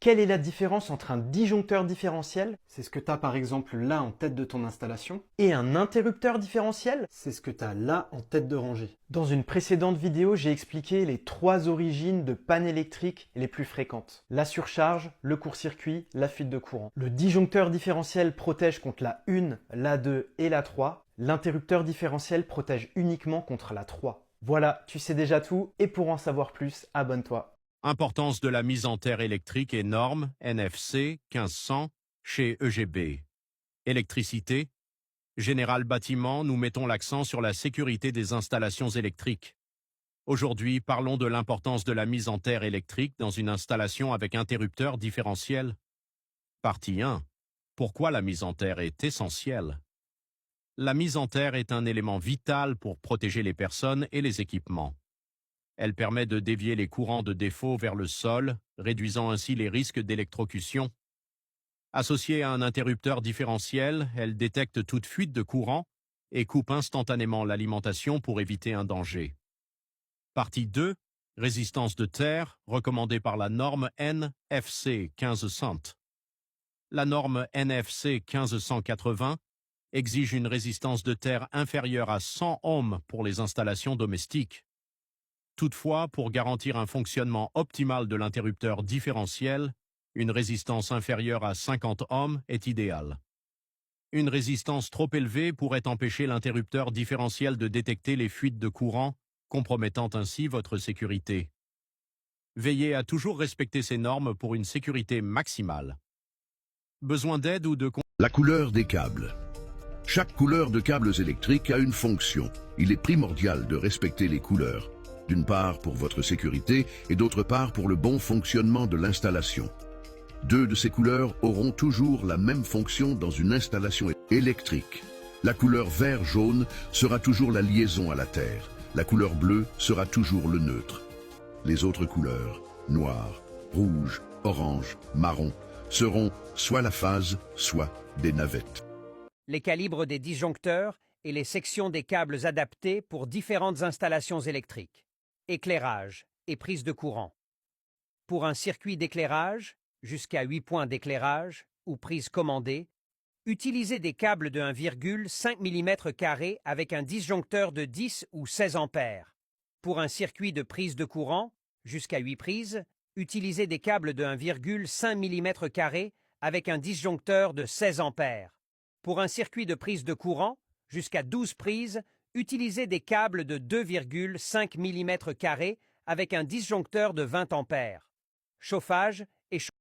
Quelle est la différence entre un disjoncteur différentiel, c'est ce que tu as par exemple là en tête de ton installation, et un interrupteur différentiel, c'est ce que tu as là en tête de rangée? Dans une précédente vidéo, j'ai expliqué les 3 origines de panne électrique les plus fréquentes. La surcharge, le court-circuit, la fuite de courant. Le disjoncteur différentiel protège contre la 1, la 2 et la 3. L'interrupteur différentiel protège uniquement contre la 3. Voilà, tu sais déjà tout, et pour en savoir plus, abonne-toi. Importance de la mise en terre électrique et normes NFC 1500 chez EGB. Électricité. Général Bâtiment, nous mettons l'accent sur la sécurité des installations électriques. Aujourd'hui, parlons de l'importance de la mise en terre électrique dans une installation avec interrupteur différentiel. Partie 1. Pourquoi la mise en terre est essentielle? La mise en terre est un élément vital pour protéger les personnes et les équipements. Elle permet de dévier les courants de défaut vers le sol, réduisant ainsi les risques d'électrocution. Associée à un interrupteur différentiel, elle détecte toute fuite de courant et coupe instantanément l'alimentation pour éviter un danger. Partie 2. Résistance de terre, recommandée par la norme NFC 1500. La norme NFC 1580 exige une résistance de terre inférieure à 100 ohms pour les installations domestiques. Toutefois, pour garantir un fonctionnement optimal de l'interrupteur différentiel, une résistance inférieure à 50 ohms est idéale. Une résistance trop élevée pourrait empêcher l'interrupteur différentiel de détecter les fuites de courant, compromettant ainsi votre sécurité. Veillez à toujours respecter ces normes pour une sécurité maximale. Besoin d'aide ou de... La couleur des câbles. Chaque couleur de câbles électriques a une fonction. Il est primordial de respecter les couleurs. D'une part pour votre sécurité et d'autre part pour le bon fonctionnement de l'installation. 2 de ces couleurs auront toujours la même fonction dans une installation électrique. La couleur vert-jaune sera toujours la liaison à la terre. La couleur bleue sera toujours le neutre. Les autres couleurs, noir, rouge, orange, marron, seront soit la phase, soit des navettes. Les calibres des disjoncteurs et les sections des câbles adaptés pour différentes installations électriques. Éclairage et prise de courant. Pour un circuit d'éclairage, jusqu'à 8 points d'éclairage ou prise commandée, utilisez des câbles de 1,5 mm² avec un disjoncteur de 10 ou 16 ampères. Pour un circuit de prise de courant, jusqu'à 8 prises, utilisez des câbles de 1,5 mm² avec un disjoncteur de 16 ampères. Pour un circuit de prise de courant, jusqu'à 12 prises, utilisez des câbles de 2,5 mm² avec un disjoncteur de 20 ampères. Chauffage et